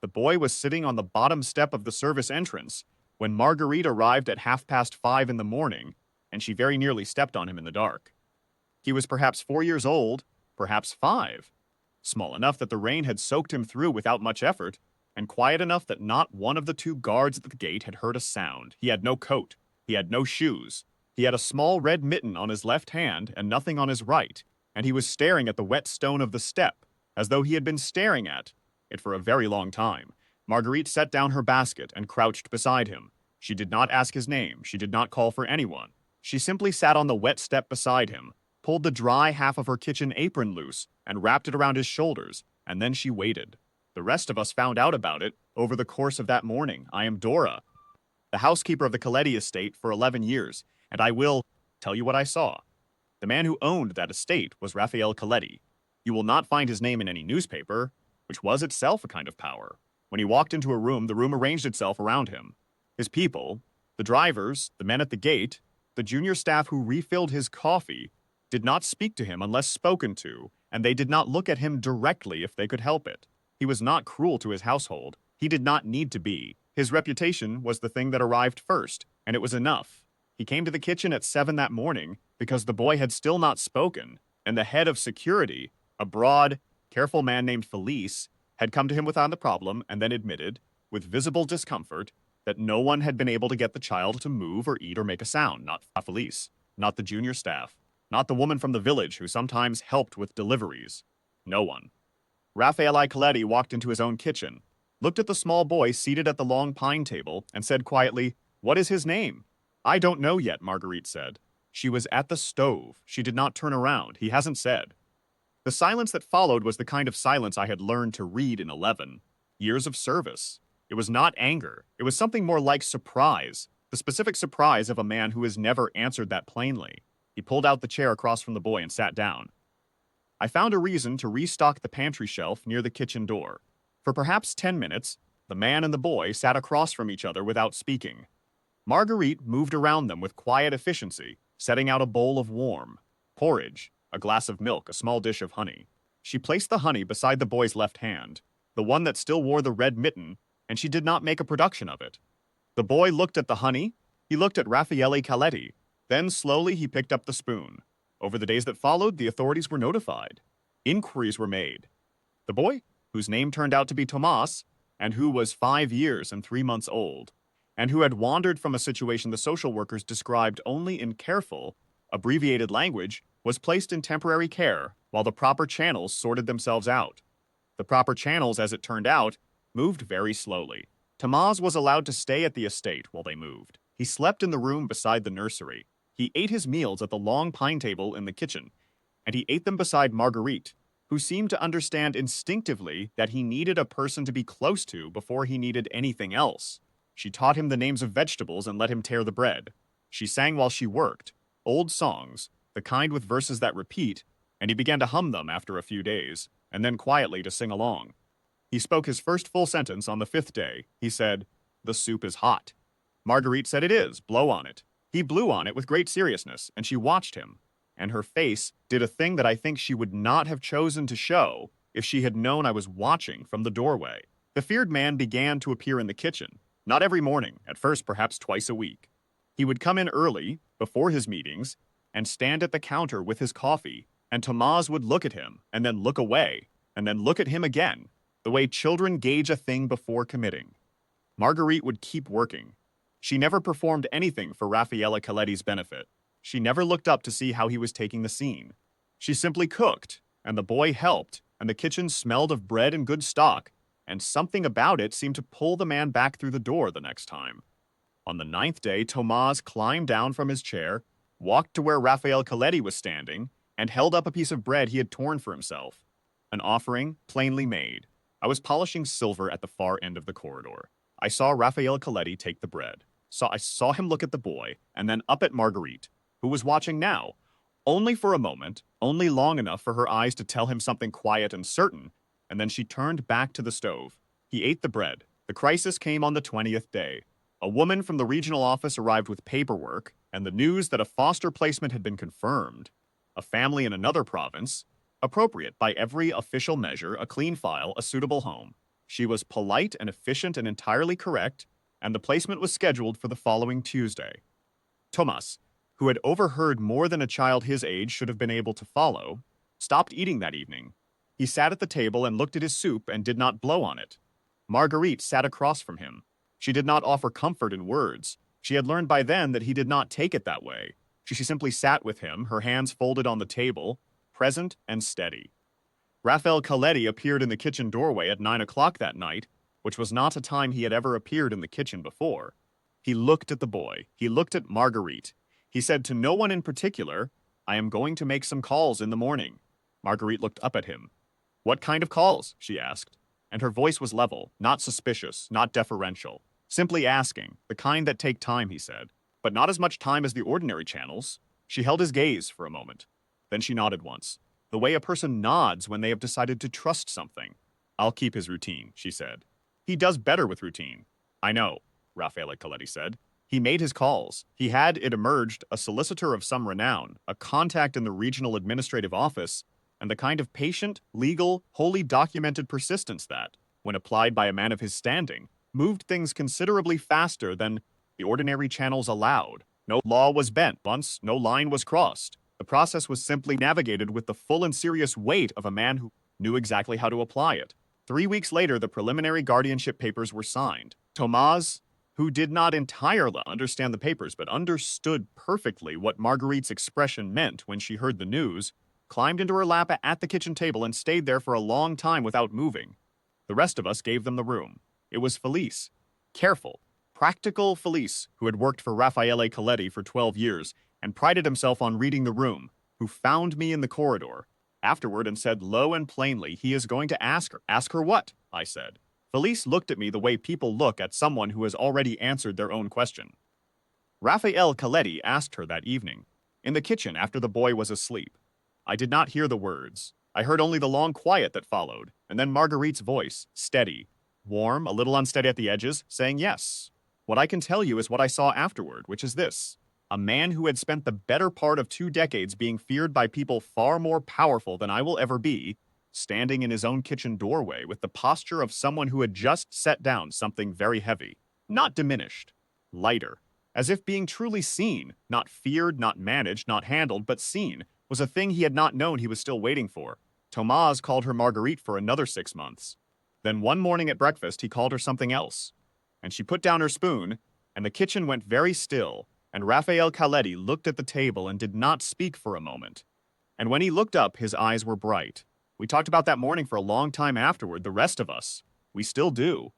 The boy was sitting on the bottom step of the service entrance when Marguerite arrived at 5:30 in the morning, and she very nearly stepped on him in the dark. He was perhaps 4 years old, perhaps 5, small enough that the rain had soaked him through without much effort, and quiet enough that not one of the two guards at the gate had heard a sound. He had no coat. He had no shoes. He had a small red mitten on his left hand and nothing on his right, and he was staring at the wet stone of the step, as though he had been staring at it for a very long time. Marguerite set down her basket and crouched beside him. She did not ask his name. She did not call for anyone. She simply sat on the wet step beside him, pulled the dry half of her kitchen apron loose, and wrapped it around his shoulders, and then she waited. The rest of us found out about it over the course of that morning. I am Dora, the housekeeper of the Coletti estate for 11 years, and I will tell you what I saw. The man who owned that estate was Raphael Coletti. You will not find his name in any newspaper, which was itself a kind of power. When he walked into a room, the room arranged itself around him. His people, the drivers, the men at the gate, the junior staff who refilled his coffee, did not speak to him unless spoken to, and they did not look at him directly if they could help it. He was not cruel to his household. He did not need to be. His reputation was the thing that arrived first, and it was enough. He came to the kitchen at 7 that morning because the boy had still not spoken, and the head of security, a broad, careful man named Felice, had come to him without the problem and then admitted, with visible discomfort, that no one had been able to get the child to move or eat or make a sound. Not Felice, not the junior staff, not the woman from the village who sometimes helped with deliveries. No one. Raffaele Coletti walked into his own kitchen, looked at the small boy seated at the long pine table, and said quietly, "What is his name?" "I don't know yet," Marguerite said. She was at the stove. She did not turn around. "He hasn't said." The silence that followed was the kind of silence I had learned to read in 11 years of service. It was not anger. It was something more like surprise, the specific surprise of a man who has never answered that plainly. He pulled out the chair across from the boy and sat down. I found a reason to restock the pantry shelf near the kitchen door. For perhaps 10 minutes, the man and the boy sat across from each other without speaking. Marguerite moved around them with quiet efficiency, setting out a bowl of warm porridge, a glass of milk, a small dish of honey. She placed the honey beside the boy's left hand, the one that still wore the red mitten, and she did not make a production of it. The boy looked at the honey, he looked at Raffaele Coletti, then slowly he picked up the spoon. Over the days that followed, the authorities were notified. Inquiries were made. The boy, whose name turned out to be Tomas, and who was 5 years and 3 months old, and who had wandered from a situation the social workers described only in careful, abbreviated language, was placed in temporary care while the proper channels sorted themselves out. The proper channels, as it turned out, moved very slowly. Tomas was allowed to stay at the estate while they moved. He slept in the room beside the nursery. He ate his meals at the long pine table in the kitchen, and he ate them beside Marguerite, who seemed to understand instinctively that he needed a person to be close to before he needed anything else. She taught him the names of vegetables and let him tear the bread. She sang while she worked, old songs, the kind with verses that repeat, and he began to hum them after a few days, and then quietly to sing along. He spoke his first full sentence on the 5th day. He said, "The soup is hot." Marguerite said, "It is, blow on it." He blew on it with great seriousness, and she watched him, and her face did a thing that I think she would not have chosen to show if she had known I was watching from the doorway. The feared man began to appear in the kitchen, not every morning, at first perhaps twice a week. He would come in early, before his meetings, and stand at the counter with his coffee, and Tomas would look at him, and then look away, and then look at him again, the way children gauge a thing before committing. Marguerite would keep working. She never performed anything for Raffaele Coletti's benefit. She never looked up to see how he was taking the scene. She simply cooked, and the boy helped, and the kitchen smelled of bread and good stock, and something about it seemed to pull the man back through the door the next time. On the 9th day, Tomas climbed down from his chair, walked to where Raffaele Coletti was standing, and held up a piece of bread he had torn for himself. An offering plainly made. I was polishing silver at the far end of the corridor. I saw Raffaele Coletti take the bread. I saw him look at the boy, and then up at Marguerite, who was watching now, only for a moment, only long enough for her eyes to tell him something quiet and certain, and then she turned back to the stove. He ate the bread. The crisis came on the 20th day. A woman from the regional office arrived with paperwork, and the news that a foster placement had been confirmed. A family in another province, appropriate by every official measure, a clean file, a suitable home. She was polite and efficient and entirely correct, and the placement was scheduled for the following Tuesday. Thomas, who had overheard more than a child his age should have been able to follow, stopped eating that evening. He sat at the table and looked at his soup and did not blow on it. Marguerite sat across from him. She did not offer comfort in words. She had learned by then that he did not take it that way. She simply sat with him, her hands folded on the table, present and steady. Raphael Coletti appeared in the kitchen doorway at 9 o'clock that night, which was not a time he had ever appeared in the kitchen before. He looked at the boy. He looked at Marguerite. He said to no one in particular, "I am going to make some calls in the morning." Marguerite looked up at him. "What kind of calls?" she asked. And her voice was level, not suspicious, not deferential. Simply asking, the kind that take time, he said. But not as much time as the ordinary channels. She held his gaze for a moment. Then she nodded once. The way a person nods when they have decided to trust something. "I'll keep his routine," she said. "He does better with routine." "I know," Raffaele Coletti said. He made his calls. He had, it emerged, a solicitor of some renown, a contact in the regional administrative office, and the kind of patient, legal, wholly documented persistence that, when applied by a man of his standing, moved things considerably faster than the ordinary channels allowed. No law was bent once, no line was crossed. The process was simply navigated with the full and serious weight of a man who knew exactly how to apply it. 3 weeks later, the preliminary guardianship papers were signed. Thomas, who did not entirely understand the papers but understood perfectly what Marguerite's expression meant when she heard the news, climbed into her lap at the kitchen table and stayed there for a long time without moving. The rest of us gave them the room. It was Felice. Careful, practical Felice, who had worked for Raffaele Coletti for 12 years and prided himself on reading the room, who found me in the corridor afterward and said low and plainly he is going to ask her. "Ask her what?" I said. Felice looked at me the way people look at someone who has already answered their own question. Raphael Coletti asked her that evening, in the kitchen after the boy was asleep. I did not hear the words. I heard only the long quiet that followed, and then Marguerite's voice, steady, warm, a little unsteady at the edges, saying yes. What I can tell you is what I saw afterward, which is this. A man who had spent the better part of 2 decades being feared by people far more powerful than I will ever be, standing in his own kitchen doorway with the posture of someone who had just set down something very heavy, not diminished, lighter, as if being truly seen, not feared, not managed, not handled, but seen, was a thing he had not known he was still waiting for. Thomas called her Marguerite for another 6 months. Then one morning at breakfast, he called her something else. And she put down her spoon, and the kitchen went very still, and Raphael Coletti looked at the table and did not speak for a moment. And when he looked up, his eyes were bright. We talked about that morning for a long time afterward, the rest of us. We still do.